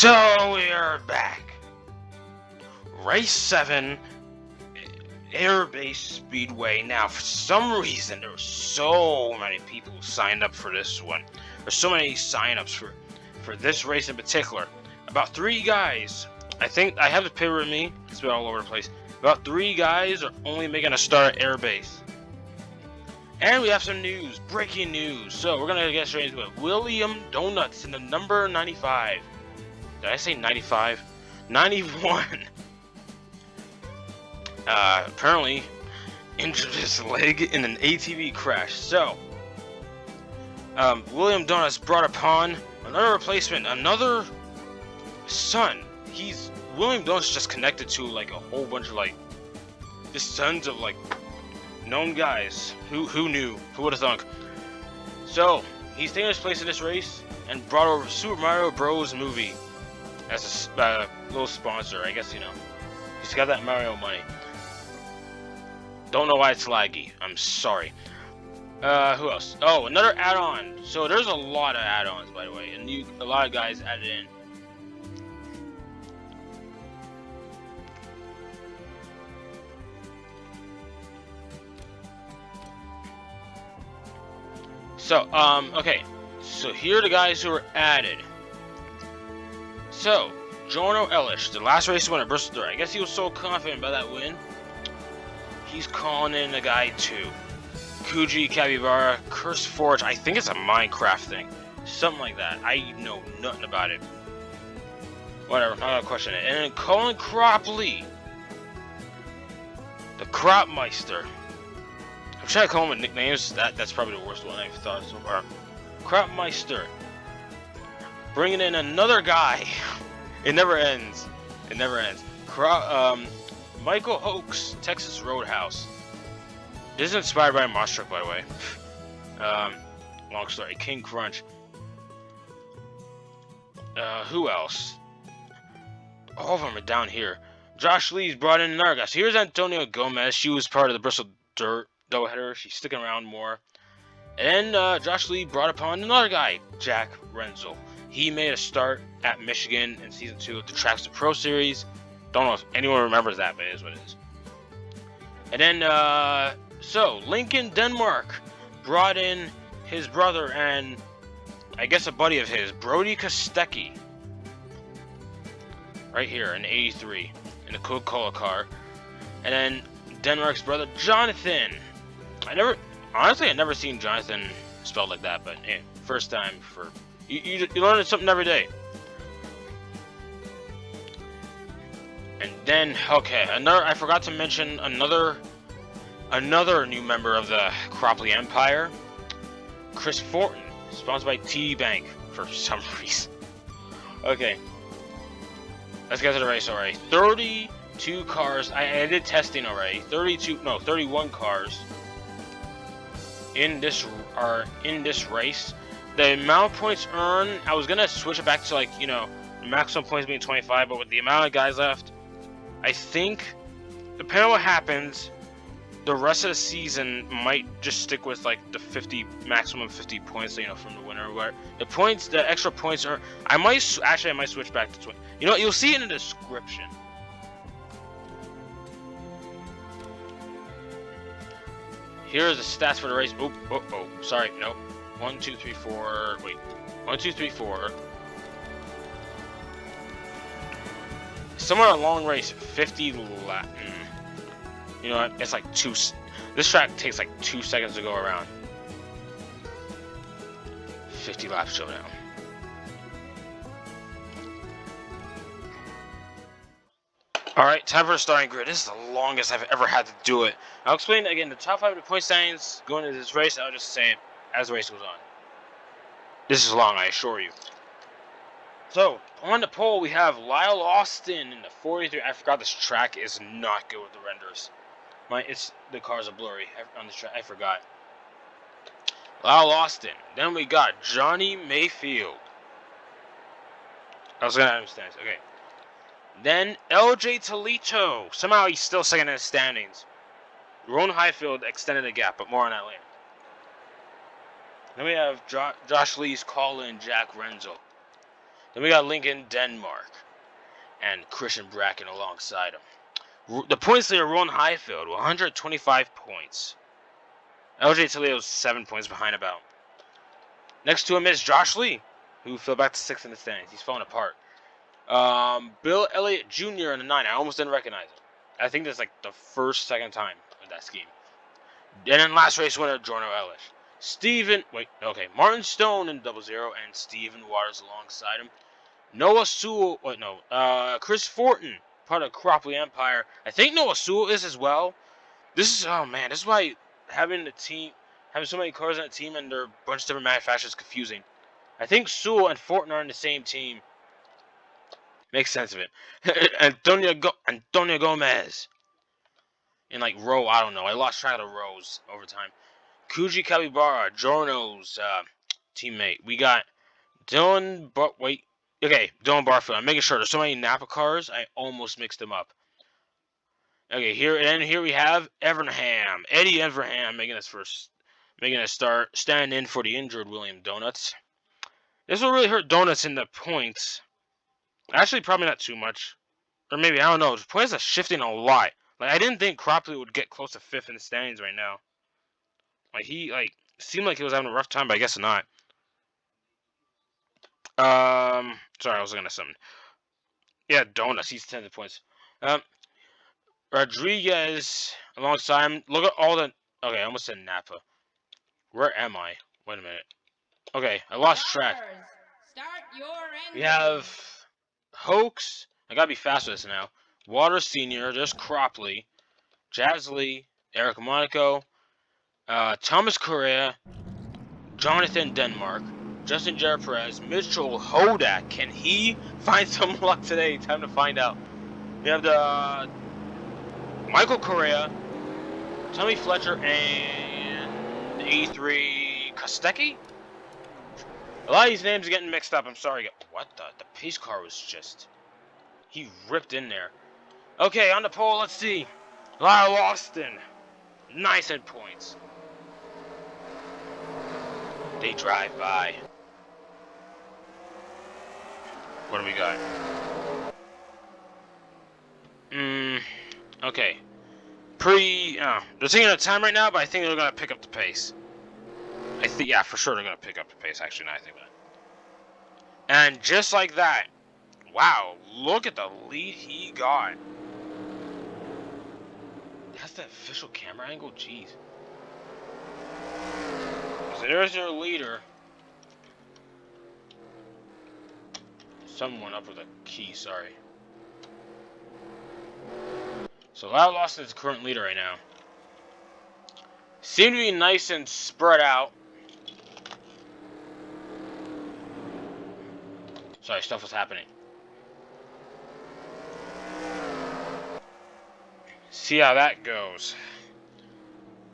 So we are back. Race 7, Airbase Speedway. Now, for some reason, there were so many people who signed up for this one. There's so many sign-ups for this race in particular. About 3 guys. I think I have the picture with me. It's been all over the place. About 3 guys are only making a start at Airbase. And we have some news, breaking news. So we're gonna get straight into it. William Donuts in the number 95. Did I say 95? 91. Apparently injured his leg in an ATV crash. So, William Donuts brought upon another replacement, another son. William Donuts just connected to like a whole bunch of like just sons of like known guys. Who knew? Who would have thunk? So he's taking his place in this race and brought over Super Mario Bros. Movie as a little sponsor. I guess, you know, he's got that Mario money. Don't know why it's laggy. I'm sorry. Who else? Oh, another add-on. So there's a lot of add-ons, by the way, and a lot of guys added in. So, okay. So here are the guys who were added. So, Jono Elish, the last race winner, Bristol Dirt. I guess he was so confident by that win. He's calling in a guy too. Kuji Capybara, Curse Forge. I think it's a Minecraft thing. Something like that. I know nothing about it. Whatever, I'm not gonna question it. And then Colin Cropley, the Cropmeister. I'm trying to call him with nicknames. That's probably the worst one I've thought of so far. Cropmeister. Bringing in another guy. It never ends. It never ends. Michael Hoax, Texas Roadhouse. This is inspired by a monster truck, by the way. Long story. King Crunch. Who else? All of them are down here. Josh Lee's brought in another guy. So here's Antonio Gomez. She was part of the Bristol Dirt doubleheader. She's sticking around more. And Josh Lee brought upon another guy, Jack Renzel. He made a start at Michigan in Season 2 of the Tracks to Pro Series. Don't know if anyone remembers that, but it is what it is. And then, so, Lincoln, Denmark brought in his brother and, I guess, a buddy of his, Brody Kostecki. Right here, in 83, in the Coca-Cola car. And then, Denmark's brother, Jonathan. I never seen Jonathan spelled like that, but hey, first time for... You learn something every day. And then, okay, I forgot to mention another new member of the Cropley Empire, Chris Fortin, sponsored by TD Bank for some reason. Okay, let's get to the race already. 32 cars. I did testing already. 31 cars in this race. The amount of points earned, I was gonna switch it back to, like, you know, maximum points being 25, but with the amount of guys left, I think, depending on what happens, the rest of the season might just stick with like the maximum 50 points, you know, from the winner. Where the extra points are, I might switch back to 20. You know, you'll see it in the description. Here are the stats for the race. Oh, sorry, no. 1, 2, 3, 4. Wait, 1, 2, 3, 4. Somewhere a long race, 50 laps. You know what? It's like this track takes like 2 seconds to go around. 50 lap showdown. Alright, time for the starting grid. This is the longest I've ever had to do it. I'll explain again the top 5 of the point standings going into this race. I'll just say it as the race goes on. This is long, I assure you. So, on the pole, we have Lyle Austin in the 43. I forgot this track is not good with the renders. The cars are blurry on this track. I forgot. Lyle Austin. Then we got Johnny Mayfield. I was gonna understand. Okay. Then LJ Toledo. Somehow he's still second in the standings. Ron Highfield extended the gap, but more on that later. Then we have Josh Lee's call-in Jack Renzel. Then we got Lincoln, Denmark, and Christian Bracken alongside him. The points leader, Ron Highfield, 125 points. LJ Toledo's 7 points behind about. Next to him is Josh Lee, who fell back to 6th in the standings. He's falling apart. Bill Elliott Jr. in the 9. I almost didn't recognize him. I think that's like the second time of that scheme. And then last race winner, Jorno Ellis. Martin Stone in 00 and Steven Waters alongside him. Noah Sewell, Chris Fortin, part of Cropley Empire. I think Noah Sewell is as well. This is why having so many cars on a team and they're a bunch of different manufacturers is confusing. I think Sewell and Fortin are in the same team. Makes sense of it. Antonio Gomez. In like row, I don't know. I lost track of the rows over time. Kuji Kabibara, Jorno's teammate. We got Dylan Barfield. I'm making sure. There's so many Napa cars, I almost mixed them up. Okay, here we have Evernham. Eddie Evernham making a start, standing in for the injured William Donuts. This will really hurt Donuts in the points. Actually, probably not too much. Or maybe, I don't know. The points are shifting a lot. Like, I didn't think Cropley would get close to 5th in the standings right now. Like, he, seemed like he was having a rough time, but I guess not. Sorry, I was looking at something. Yeah, Donuts, he's 10 points. Rodriguez, alongside him. Look at all the... Okay, I almost said Napa. Where am I? Wait a minute. Okay, I lost track. We have Hoax. I gotta be fast with this now. Waters Sr., there's Cropley, Jazz Lee, Eric Monaco, Thomas Correa, Jonathan Denmark, Justin Jared Perez, Mitchell Hodak. Can he find some luck today? Time to find out. We have the Michael Correa, Tommy Fletcher, and 83 Kostecki. A lot of these names are getting mixed up. I'm sorry. What the pace car was just... He ripped in there. Okay, on the pole, let's see. Lyle Austin. Nice head points. They drive by. What do we got? Okay. They're taking their time right now, but I think they're gonna pick up the pace. Yeah, for sure they're gonna pick up the pace, actually, now I think about it. And just like that, wow, look at the lead he got. That's the official camera angle? Jeez. So there's your leader. Someone up with a key, sorry. So Lyle Lawson is the current leader right now. Seem to be nice and spread out. Sorry, stuff was happening. See how that goes.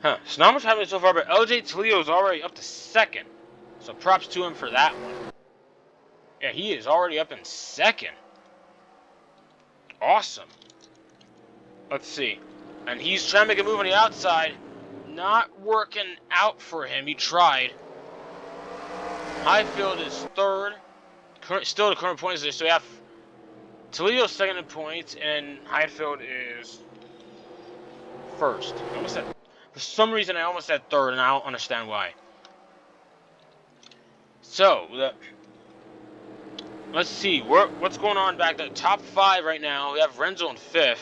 Huh. So not much happening so far, but LJ Toledo is already up to 2nd. So props to him for that one. Yeah, he is already up in 2nd. Awesome. Let's see. And he's trying to make a move on the outside. Not working out for him. He tried. Highfield is 3rd. Still the current points there. So we have Toledo 2nd in points, and Highfield is 1st. For some reason, I almost said 3rd, and I don't understand why. So, let's see. What's going on back there? Top 5 right now. We have Renzo in 5th.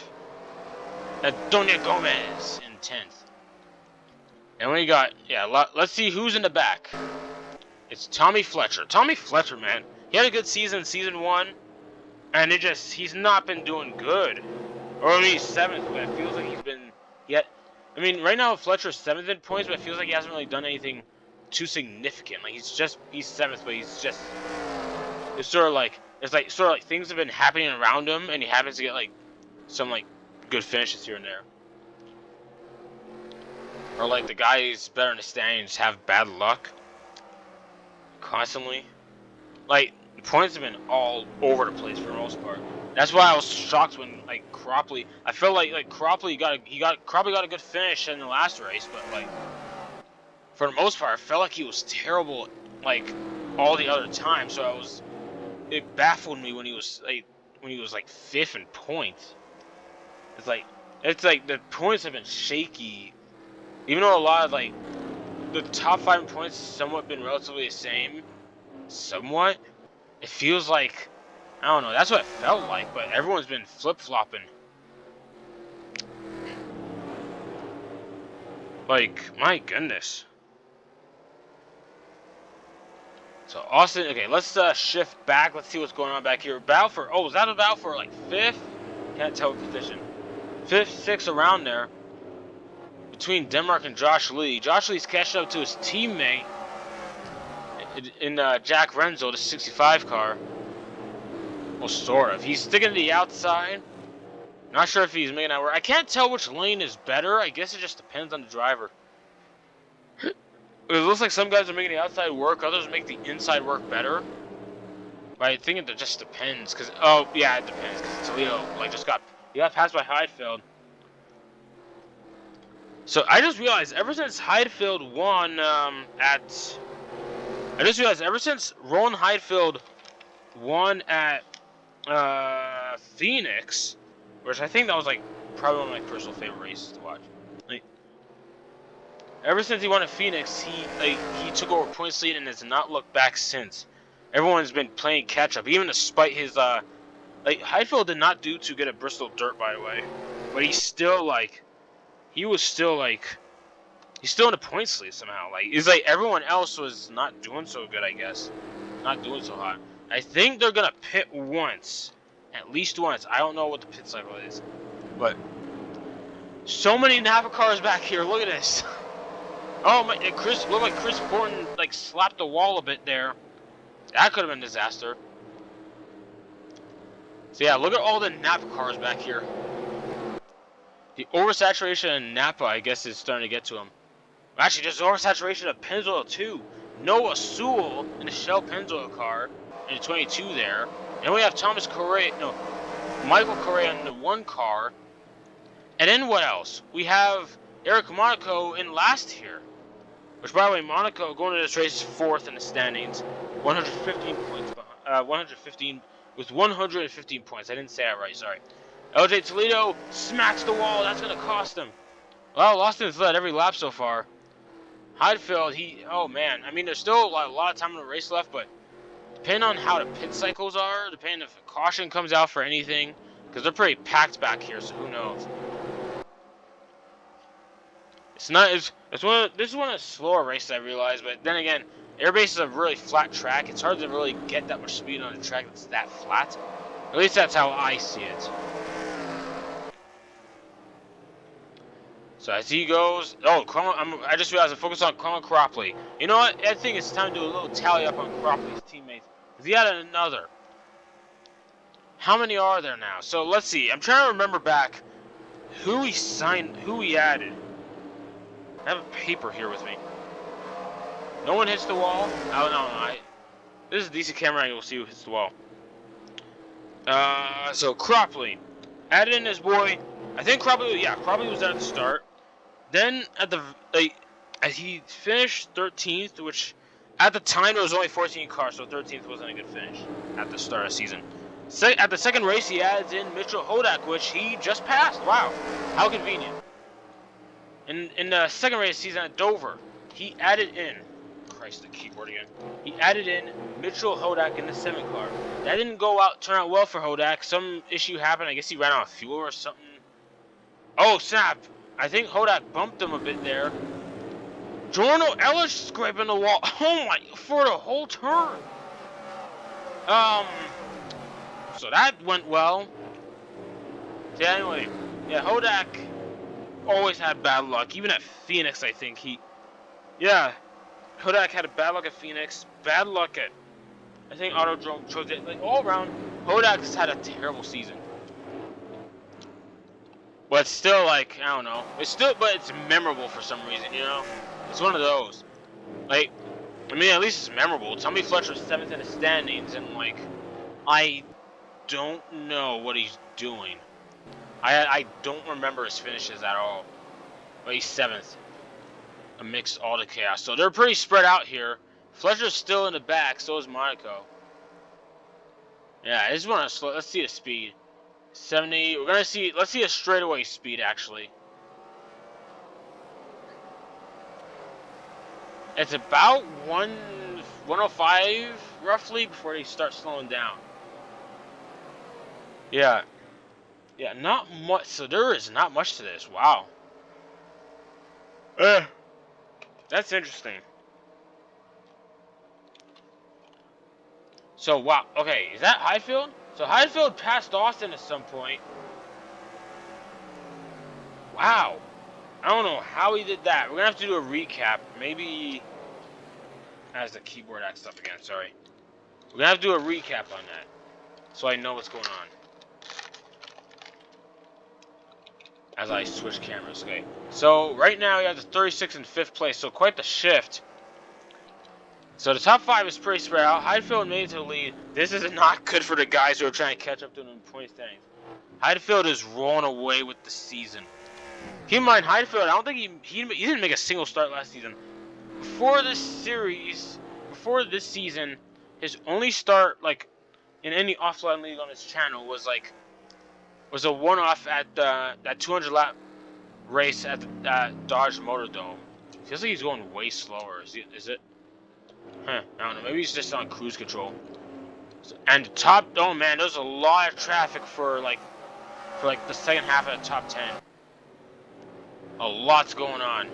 Antonio Gomez in 10th. And we got, let's see who's in the back. It's Tommy Fletcher. Tommy Fletcher, man. He had a good season in Season 1. And he's not been doing good. Or at least 7th, but it feels like he's been... right now Fletcher's 7th in points, but it feels like he hasn't really done anything too significant. Like, he's 7th, but it's sort of like things have been happening around him, and he happens to get, some, good finishes here and there. Or, the guys better in the standings have bad luck. Constantly. The points have been all over the place for the most part. That's why I was shocked when, Cropley... I felt like Cropley got a good finish in the last race, but, for the most part, I felt like he was terrible, all the other time, so I was it baffled me when he was like 5th in points. It's like the points have been shaky, even though a lot of like the top 5 in points somewhat been relatively the same. Somewhat, it feels like, I don't know. That's what it felt like, but everyone's been flip-flopping. Like, my goodness. So Austin, okay, let's shift back. Let's see what's going on back here. Battle for, oh, is that a battle for like 5th? Can't tell position. 5th, 6th, around there. Between Denmark and Josh Lee. Josh Lee's catching up to his teammate in Jack Renzo, the 65 car. Well, sort of. He's sticking to the outside. Not sure if he's making that work. I can't tell which lane is better. I guess it just depends on the driver. It looks like some guys are making the outside work, others make the inside work better. But I think it just depends, cause oh yeah, it depends, cause Toledo like he got passed by Heidfeld. So I just realized ever since Heidfeld won ever since Roland Heidfeld won at Phoenix, which I think that was like probably one of my personal favorite races to watch. Like, ever since he won at Phoenix, he took over points lead and has not looked back since. Everyone's been playing catch up, even despite his like Heidfeld did not do too good at Bristol Dirt, by the way, but he's still like he's still in the points lead somehow. Like it's like everyone else was not doing so good, I guess, not doing so hot. I think they're gonna pit once, at least once. I don't know what the pit cycle is, but so many Napa cars back here. Look at this. Oh my! Looked like Chris Fortin like slapped the wall a bit there. That could have been a disaster. So yeah, look at all the Napa cars back here. The oversaturation in Napa, I guess, is starting to get to him. Actually, there's oversaturation of Pennzoil too. Noah Sewell in the Shell Pennzoil car in the 22 there. And we have Michael Correa in the 1 car. And then what else? We have Eric Monaco in last here. Which, by the way, Monaco going into this race is 4th in the standings. 115 points. 115 with 115 points. I didn't say that right, sorry. LJ Toledo smacks the wall. That's going to cost him. Well, Austin's led every lap so far. Heidfeld, oh man. I mean, there's still a lot of time in the race left, but depending on how the pit cycles are, depending if a caution comes out for anything, because they're pretty packed back here, so who knows. This is one of the slower races, I realize, but then again, airbase is a really flat track. It's hard to really get that much speed on a track that's that flat. At least that's how I see it. So as he goes, I just realized I'm focused on Colin Cropley. You know what? I think it's time to do a little tally up on Cropley's teammates. He had another. How many are there now? So let's see. I'm trying to remember back who he signed, who he added. I have a paper here with me. No one hits the wall. Oh no, this is a decent camera angle. We'll see who hits the wall. So Cropley added in his boy. I think Cropley was there at the start. Then he finished 13th, which at the time there was only 14 cars, so 13th wasn't a good finish at the start of the season. At the second race, he adds in Mitchell Hodak, which he just passed. Wow, how convenient. In the second race of the season at Dover, he added in, Christ, the keyboard again. He added in Mitchell Hodak in the 7 car. That didn't turn out well for Hodak. Some issue happened. I guess he ran out of fuel or something. Oh, snap. I think Hodak bumped him a bit there. Jorno Ellis scraping the wall. Oh my, for the whole turn. So that went well. So anyway, yeah, Hodak always had bad luck. Even at Phoenix, I think Hodak had a bad luck at Phoenix, bad luck at, I think, Autodrome chose it. Like, all around, Hodak's had a terrible season. But still, like, I don't know. But it's memorable for some reason, you know? It's one of those. Like, I mean, at least it's memorable. Tommy Fletcher's 7th in the standings, and, like, I don't know what he's doing. I don't remember his finishes at all. But he's 7th. Amidst all the chaos. So they're pretty spread out here. Fletcher's still in the back, so is Monaco. Yeah, I just want to slow. Let's see a speed. 70. We're gonna see. Let's see a straightaway speed actually. It's about 105 roughly before they start slowing down. Yeah. Yeah, not much. So there is not much to this. Wow. That's interesting. So, wow. Okay, is that Highfield? So Highfield passed Austin at some point. Wow. I don't know how he did that. We're going to have to do a recap. Maybe... As the keyboard acts up again, sorry. We're going to have to do a recap on that. So I know what's going on. As I switch cameras, okay. So, right now you have the 36 in 5th place, so quite the shift. So the top 5 is pretty spread out. Highfield made it to the lead. This is not good for the guys who are trying to catch up to them in point standings. Highfield is rolling away with the season. Keep in mind, Highfield, I don't think he didn't make a single start last season. Before this season, his only start, like, in any offline league on his channel was a one-off at that 200 lap race at the Dodge Motor Dome. Feels like he's going way slower. Is it? Huh, I don't know. Maybe he's just on cruise control. And the top, oh man, there's a lot of traffic for the second half of the top 10. A lot's going on.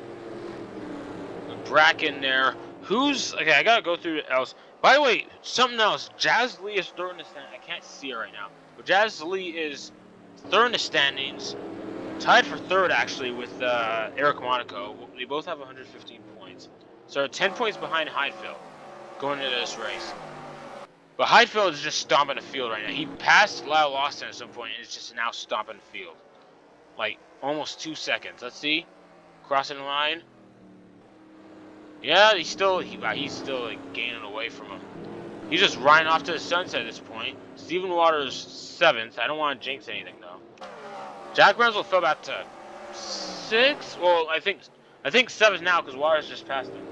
Bracken there. Okay, I gotta go through else. By the way, something else. Jazz Lee is third in the standings. I can't see her right now. But Jazz Lee is third in the standings. Tied for third, actually, with Eric Monaco. They both have 115 points. So 10 points behind Highfield going into this race. But Highfield is just stomping the field right now. He passed Lyle Lawson at some point and is just now stomping the field. Like, almost 2 seconds. Let's see. Crossing the line. Yeah, he's still like, gaining away from him. He's just riding off to the sunset at this point. Stephen Waters 7th. I don't want to jinx anything, though. Jack Renzel fell back to 6th. Well, I think 7th now because Waters just passed him.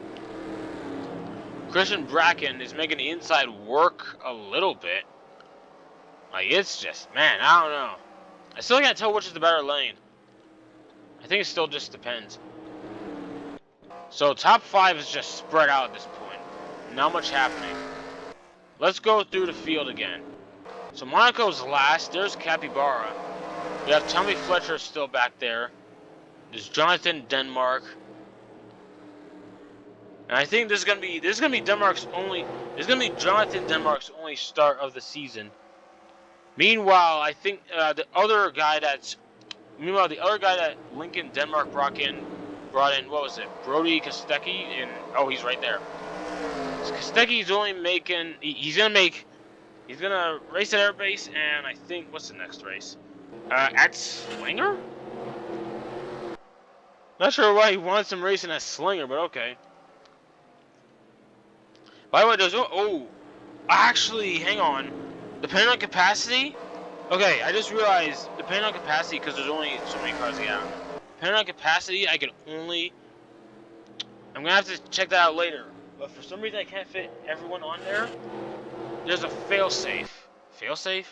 Christian Bracken is making the inside work a little bit. Like, it's just, man, I don't know. I still can't tell which is the better lane. I think it still just depends. So, top 5 is just spread out at this point. Not much happening. Let's go through the field again. So, Monaco's last. There's Capybara. We have Tommy Fletcher still back there. There's Jonathan Denmark. And I think this is gonna be Jonathan Denmark's only start of the season. Meanwhile, I think the other guy that Lincoln Denmark brought in, what was it? Brody Kostecki, and oh, he's right there. So Kostecki's only making he's gonna race at Airbase, and I think what's the next race? At Slinger? Not sure why he wants him racing at Slinger, but okay. By the way, actually, hang on. Depending on capacity, okay, I just realized, depending on capacity, because there's only so many cars to get out. Depending on capacity, I'm gonna have to check that out later. But for some reason, I can't fit everyone on there. There's a failsafe. Failsafe?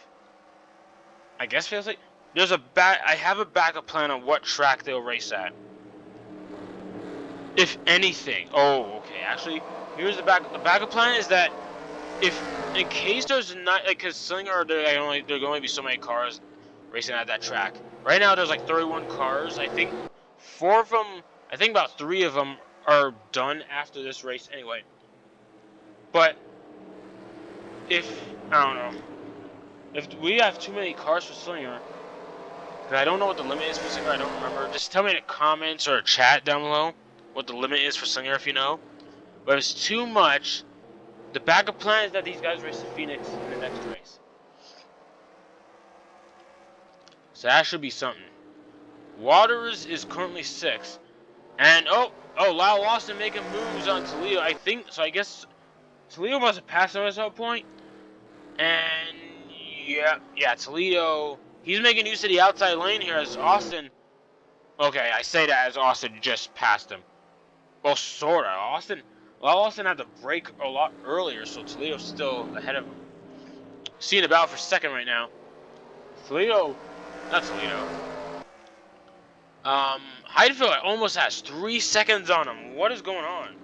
I guess failsafe? I have a backup plan on what track they'll race at. If anything. Oh, okay, actually, here's the backup plan is that in case there's not, like, because Slinger, there going to be so many cars racing at that track. Right now, there's like 31 cars. I think about 3 of them are done after this race anyway. But I don't know, if we have too many cars for Slinger, because I don't know what the limit is for Slinger, I don't remember. Just tell me in the comments or chat down below what the limit is for Slinger if you know. But if it's too much, the backup plan is that these guys race to Phoenix in the next race. So that should be something. Waters is currently 6th. And, Lyle Lawson making moves on Toledo. I guess Toledo must have passed him at some point. And, yeah, Toledo, he's making use of the outside lane here as Austin. Okay, I say that as Austin just passed him. Well, sorta. Austin had to brake a lot earlier, so Toledo's still ahead of him. seeing about for second right now. Toledo, not Toledo. Heidfeld almost has 3 seconds on him. What is going on?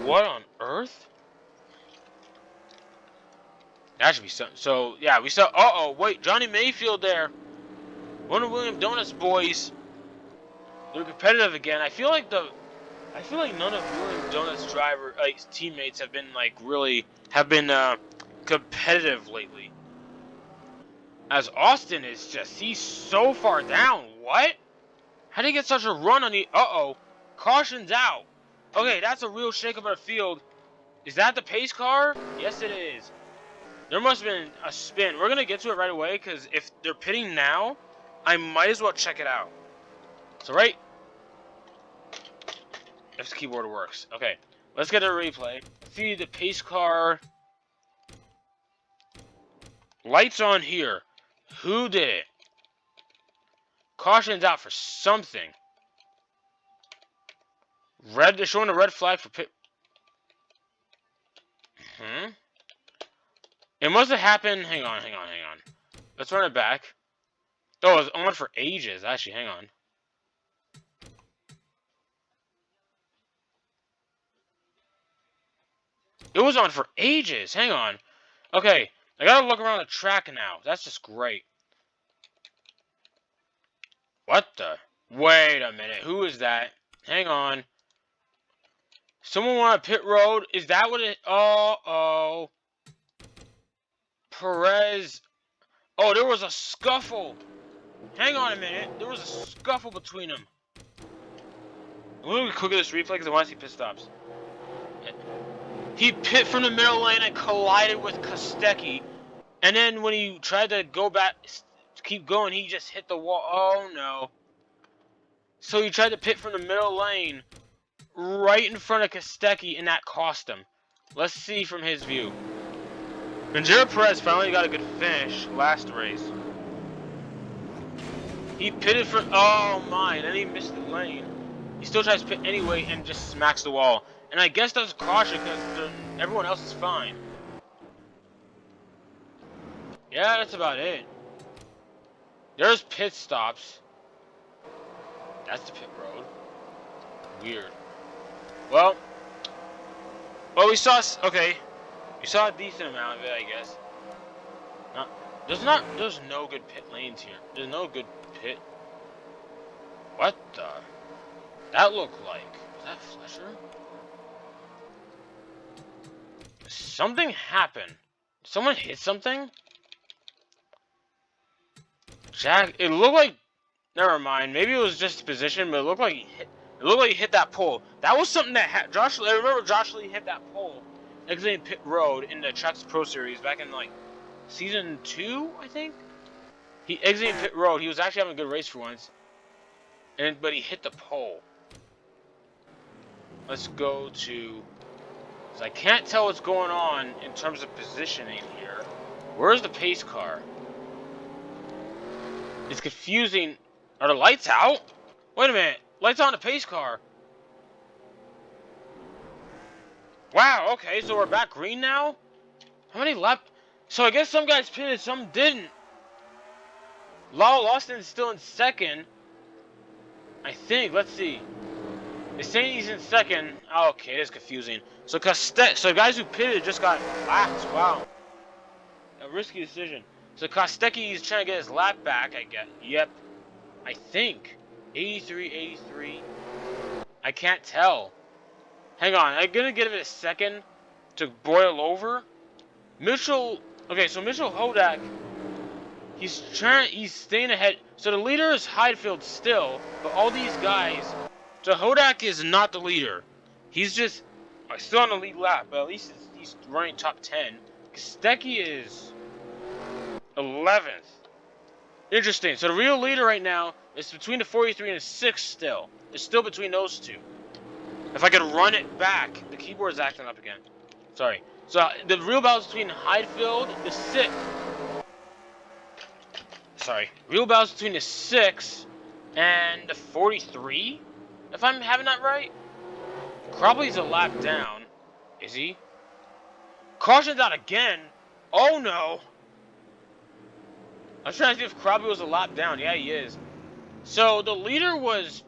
What on earth? That should be something. So, yeah, we saw... Uh-oh, wait, Johnny Mayfield there. One of William Donuts boys. They're competitive again. I feel like none of William Donuts teammates have been competitive lately. As Austin is he's so far down. What? How did he get such a run on the... Uh-oh. Caution's out. Okay, that's a real shake-up of the field. Is that the pace car? Yes, it is. There must have been a spin. We're going to get to it right away, because if they're pitting now, I might as well check it out. So, right... if the keyboard works. Okay, let's get a replay. See the pace car. Lights on here. Who did it? Caution's out for something. Red, they're showing a red flag for pit. It must have happened. Hang on. Let's run it back. Oh, it was on for ages. Actually, hang on. It was on for ages. Hang on. Okay, I gotta look around the track now. That's just great. What the? Wait a minute. Who is that? Hang on. Someone want a pit road? Is that what it... Uh-oh. Perez. Oh, there was a scuffle. Hang on a minute. There was a scuffle between them. I'm gonna quick at this replay because I want to see pit stops. He pit from the middle lane and collided with Kostecki. And then when he tried to go back, keep going, he just hit the wall. Oh, no. So he tried to pit from the middle lane right in front of Kostecki, and that cost him. Let's see from his view. Banjero Perez finally got a good finish last race. He pitted for... Oh, my. Then he missed the lane. He still tries to pit anyway and just smacks the wall. And I guess that's a caution because everyone else is fine. Yeah, that's about it. There's pit stops. That's the pit road. Weird. Well, we saw... Okay. We saw a decent amount of it, I guess. There's no good pit lanes here. There's no good pit... What the... That looked like... Was that Flesher? Something happened. Someone hit something? Jack... It looked like... Never mind. Maybe it was just position, but it looked like he hit... It looked like he hit that pole. That was something that I remember Josh Lee hit that pole exiting pit road in the Trucks Pro Series back in, like, season 2, I think? He exited pit road. He was actually having a good race for once. But he hit the pole. Let's go to... So I can't tell what's going on in terms of positioning here. Where's the pace car? It's confusing. Are the lights out? Wait a minute. Lights on the pace car. Wow, okay, so we're back green now? How many laps? So I guess some guys pitted, some didn't. Lowell Austin's still in second. I think, let's see. It's saying he's in second. Oh, okay, it is confusing. So guys who pitted just got lapped. Wow. A risky decision. So Kostecki is trying to get his lap back, I guess. Yep. I think. 83. I can't tell. Hang on, I'm gonna give it a second to boil over. Mitchell, okay, so Mitchell Hodak, he's staying ahead. So the leader is Heidfeld still, but all these guys, so Hodak is not the leader. He's just still on the lead lap, but at least he's running top 10. Kostecki is 11th. Interesting. So the real leader right now is between the 43 and the 6 still. It's still between those two. If I could run it back, the keyboard's acting up again. Sorry. So the real battle is between Heidfeld, the 6. Sorry. Real battle is between the 6 and the 43. If I'm having that right. Cropley's a lap down. Is he? Caution's out again. Oh no. I was trying to see if Crosby was a lap down. Yeah, he is. So the leader was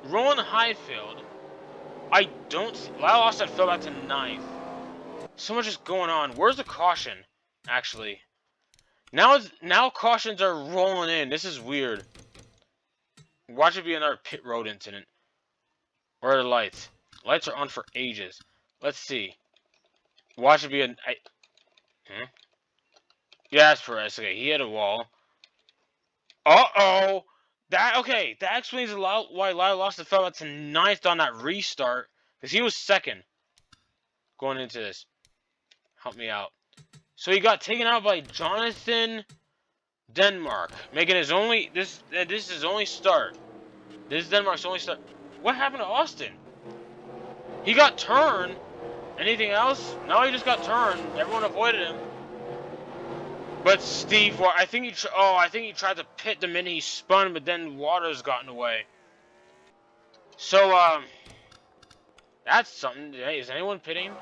Rowan Highfield. I don't see. Lyle Austin fell back to 9th. So much is going on. Where's the caution? Actually. Now cautions are rolling in. This is weird. Watch it be another pit road incident. Where are the lights? Lights are on for ages. Let's see. Watch it be an... Yeah, that's Perez. Okay, he hit a wall. Uh-oh! That explains a lot why Lyle Austin fell out to 9th on that restart. Because he was 2nd. Going into this. Help me out. So he got taken out by Jonathan Denmark. Making his only... This is his only start. This is Denmark's only start. What happened to Austin? He got turned. Anything else? No, he just got turned. Everyone avoided him. But Steve, I think he tried to pit the minute he spun, but then Waters got in the way. So, that's something. Hey, is anyone pitting?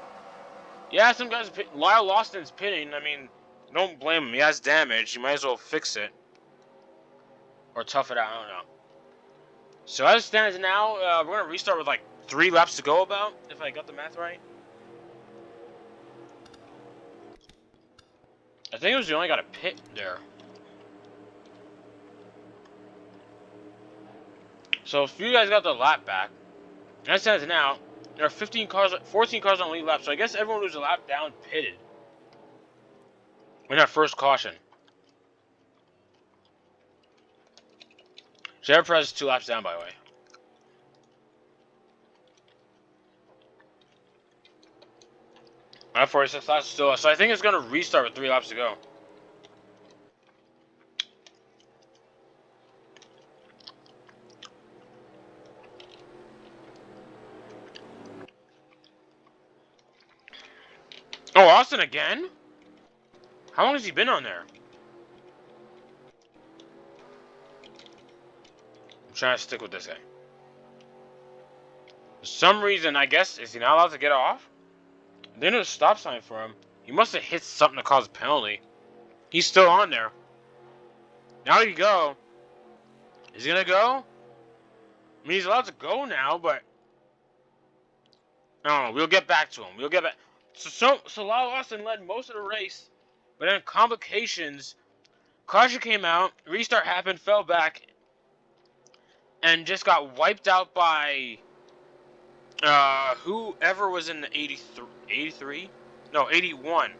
Yeah, some guys are pitting. Lyle Austin's pitting. I mean, don't blame him. He has damage. You might as well fix it. Or tough it out. I don't know. So as it stands now, we're going to restart with like 3 laps to go about, if I got the math right. I think it was the only got a pit there. So if you guys got the lap back, as it stands now, there are 14 cars on lead lap, so I guess everyone who's a lap down pitted. In that first caution. Jared Perez is 2 laps down, by the way. I have 46 laps still, so I think it's going to restart with 3 laps to go. Oh, Austin again? How long has he been on there? I'm trying to stick with this guy. For some reason, I guess, is he not allowed to get off? They didn't have a stop sign for him. He must have hit something to cause a penalty. He's still on there. Now he can go. Is he gonna go? I mean, he's allowed to go now, but... No, we'll get back to him. We'll get back... So Lyle Austin led most of the race, but then complications, caution came out, restart happened, fell back, and just got wiped out by whoever was in the 83? No, 81.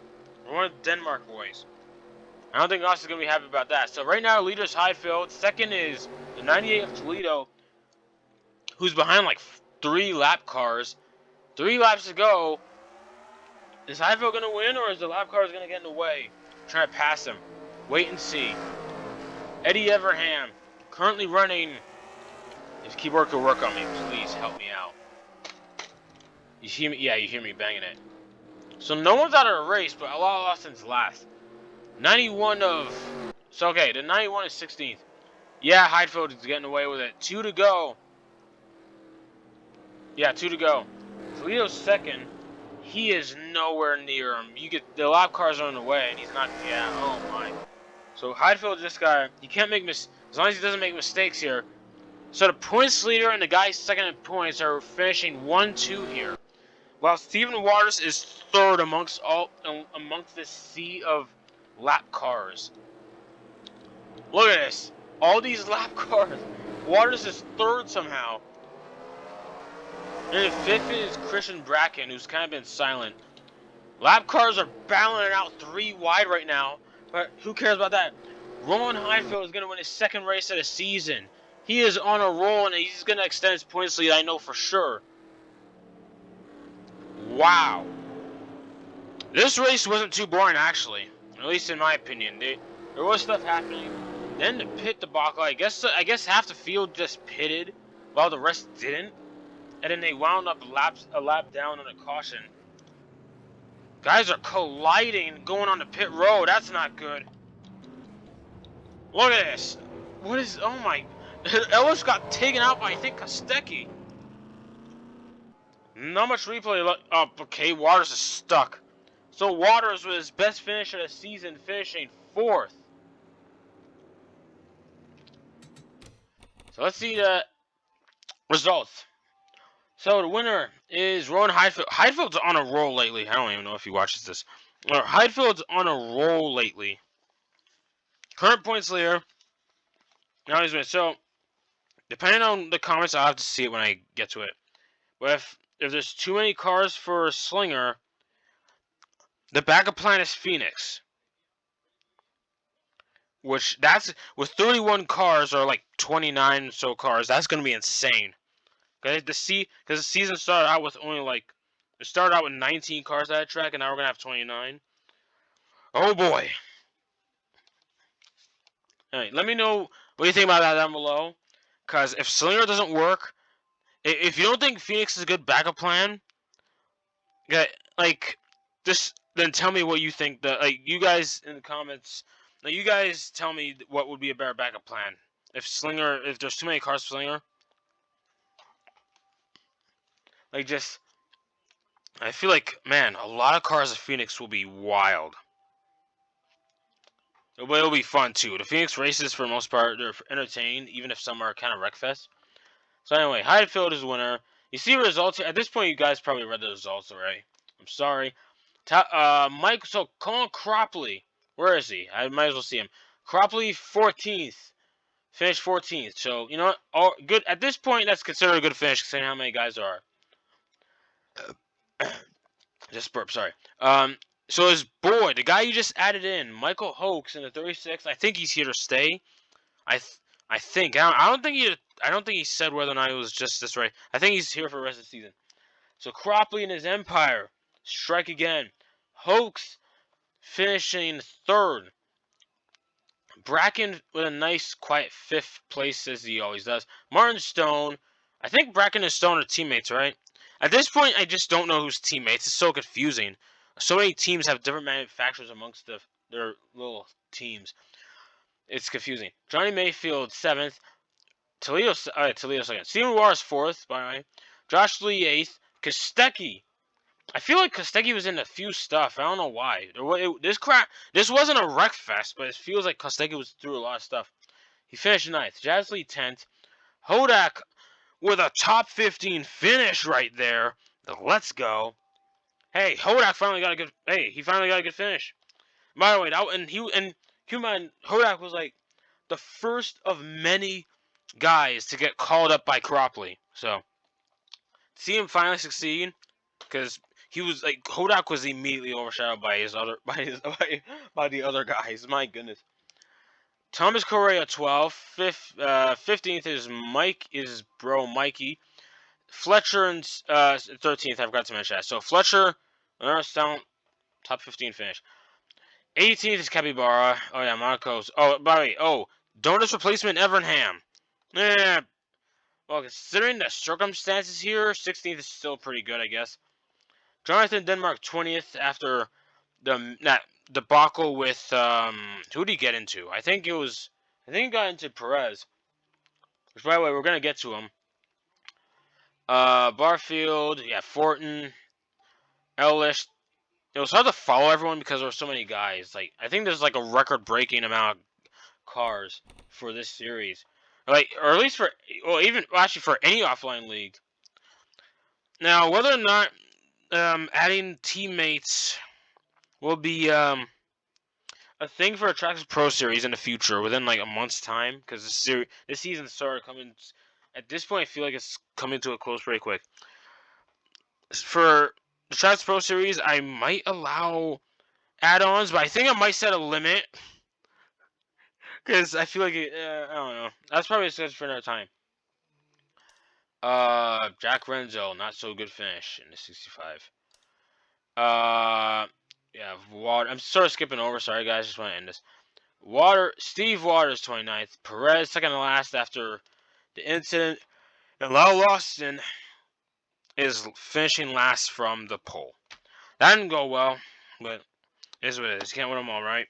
One of the Denmark boys. I don't think Austin's going to be happy about that. So right now, leader's Highfield. Second is the 98 of Toledo, who's behind like 3 lap cars. 3 laps to go. Is Highfield going to win, or is the lap cars going to get in the way? Trying to pass him. Wait and see. Eddie Everham, currently running. If keyboard could work on me, please help me out. You hear me? Yeah, you hear me banging it. So no one's out of the race, but Lyle Austin's last. 91 of... So, okay, the 91 is 16th. Yeah, Highfield is getting away with it. 2 to go. Yeah, 2 to go. Toledo's second. He is nowhere near him. The lap cars are on the way, and he's not. Yeah, oh my. So Highfield, this guy, he can't make as long as he doesn't make mistakes here. So the points leader and the guy second in points are finishing 1-2 here, while Stephen Waters is third amongst this sea of lap cars. Look at this. All these lap cars. Waters is third somehow. And the 5th is Christian Bracken, who's kind of been silent. Lap cars are battling it out 3 wide right now, but who cares about that? Rowan Highfield is going to win his 2nd race of the season. He is on a roll, and he's going to extend his points lead, I know for sure. Wow. This race wasn't too boring, actually. At least in my opinion. There was stuff happening. Then the pit debacle, I guess half the field just pitted, while the rest didn't. And then they wound up a lap down on a caution. Guys are colliding going on the pit road. That's not good. Look at this. What is... Oh my... Ellis got taken out by, I think, Kostecki. Not much replay. Oh, okay, Waters is stuck. So Waters with his best finish of the season, finishing 4th. So let's see the results. So the winner is Rowan Heidfeld. Heidfeld's on a roll lately. I don't even know if he watches this. Heidfeld's on a roll lately. Current points leader. Now he's winning. So depending on the comments, I'll have to see it when I get to it. But if there's too many cars for Slinger, the backup plan is Phoenix. Which that's with 31 cars or like 29 so cars. That's gonna be insane. Because the season started out with only like it started out with 19 cars at that track, and now we're gonna have 29. Oh boy! All right, let me know what you think about that down below. Because if Slinger doesn't work, if you don't think Phoenix is a good backup plan, like just then tell me what you think. You guys in the comments, you guys tell me what would be a better backup plan. If there's too many cars for Slinger, I feel like, man, a lot of cars at Phoenix will be wild. But it'll be fun too. The Phoenix races, for the most part, they're entertaining, even if some are kind of wreckfest. So anyway, Heidfeld is winner. You see results here. At this point, you guys probably read the results already. I'm sorry. So Colin Cropley, where is he? I might as well see him. Cropley 14th, finished 14th. So you know what? Good at this point. That's considered a good finish, considering how many guys there are. Just burp. Sorry. So his boy, the guy you just added in, Michael Hoax in the 36. I think he's here to stay. I think. I don't think he said whether or not it was just this right. I think he's here for the rest of the season. So Cropley and his Empire strike again. Hoax finishing 3rd. Bracken with a nice quiet 5th place as he always does. Martin Stone. I think Bracken and Stone are teammates, right? At this point, I just don't know who's teammates. It's so confusing. So many teams have different manufacturers amongst their little teams. It's confusing. Johnny Mayfield 7th. Toledo 2nd. Steven Wars 4th, by the way. Josh Lee 8th. Kostecki. I feel like Kostecki was in a few stuff. I don't know why. This wasn't a wreck fest, but it feels like Kostecki was through a lot of stuff. He finished 9th. Jazz Lee 10th. Hodak with a top 15 finish right there. Let's go. Hey, Hodak finally got a good. Hey, he finally got a good finish. By the way, keep in mind, Hodak was like the first of many guys to get called up by Cropley. So, see him finally succeed, because he was like Hodak was immediately overshadowed by the other guys. My goodness. Thomas Correa 12th, 15th is bro Mikey. Fletcher and 13th. I forgot to mention that. So Fletcher, down top 15 finish. 18th is Capybara. Oh yeah, Monaco's. Oh, by the way, Donut's replacement Evernham. Well, considering the circumstances here, 16th is still pretty good, I guess. Jonathan Denmark 20th after that debacle with who did he get into? I think he got into Perez. Which, by the way, we're gonna get to him. Barfield, yeah, Fortin, Ellis. It was hard to follow everyone because there were so many guys. Like, I think there's like a record-breaking amount of cars for this series, or at least for any offline league. Now, whether or not adding teammates will be a thing for a Tracks Pro Series in the future within like a month's time, because this season started coming. At this point, I feel like it's coming to a close pretty quick. For the Tracks Pro Series, I might allow add-ons, but I think I might set a limit, because I feel like I don't know. That's probably a discussion for another time. Jack Renzo, not so good finish in the 65. Yeah, Water. I'm sort of skipping over. Sorry, guys. Just want to end this. Steve Waters, 29th. Perez, second to last after the incident. And Lyle Lawson is finishing last from the pole. That didn't go well, but it is what it is. You can't win them all, right?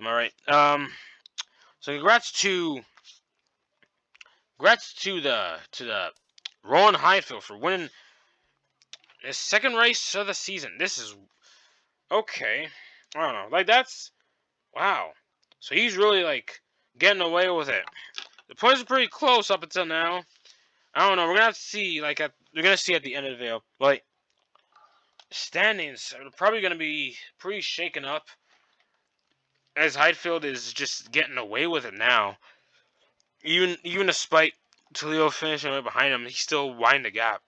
Am I right? So congrats to the Rowan Heidfeld for winning his second race of the season. Okay. I don't know. Like, that's... Wow. So he's really, like, getting away with it. The points are pretty close up until now. I don't know. We're gonna have to see, like, we're gonna see at the end of the video. Like, standings are probably gonna be pretty shaken up, as Heidfeld is just getting away with it now. Even despite Toledo finishing right behind him, he's still widening the gap.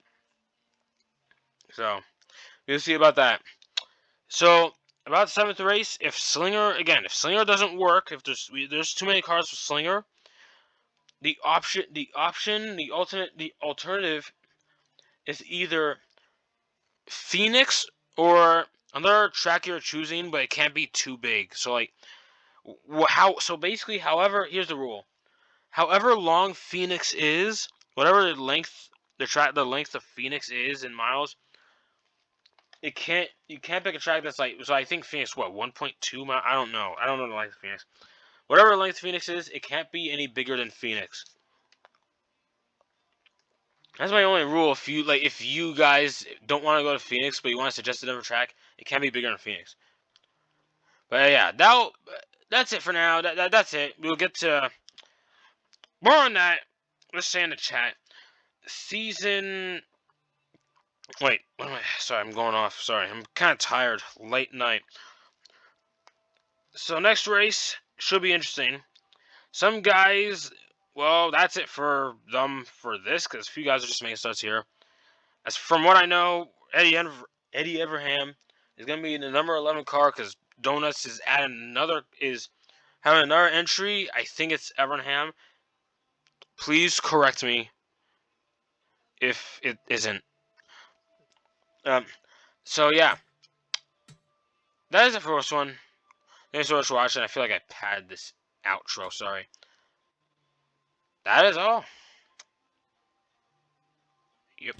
So, we'll see about that. So, about the 7th race, if Slinger doesn't work, if there's too many cars for Slinger, the alternative is either Phoenix or another track you're choosing, but it can't be too big. So like, so basically, here's the rule: however long Phoenix is, whatever the length of Phoenix is in miles, you can't pick a track that's like, so I think Phoenix, what, 1.2 mile? I don't know the length of Phoenix. Whatever the length of Phoenix is, it can't be any bigger than Phoenix. That's my only rule. If you guys don't want to go to Phoenix, but you want to suggest a different track, it can't be bigger than Phoenix. But yeah, that's it for now. That's it. We'll get to more on that. Let's say in the chat. Season. Wait, what am I? Sorry, I'm going off. Sorry, I'm kind of tired. Late night. So next race should be interesting. Some guys. Well, that's it for them for this, because a few guys are just making starts here. As from what I know, Eddie Everham is going to be in the number 11 car, because Donuts is having another entry. I think it's Everham. Please correct me if it isn't. So yeah, that is it for this one. Thanks so much for watching. I feel like I padded this outro. Sorry. That is all. Yep.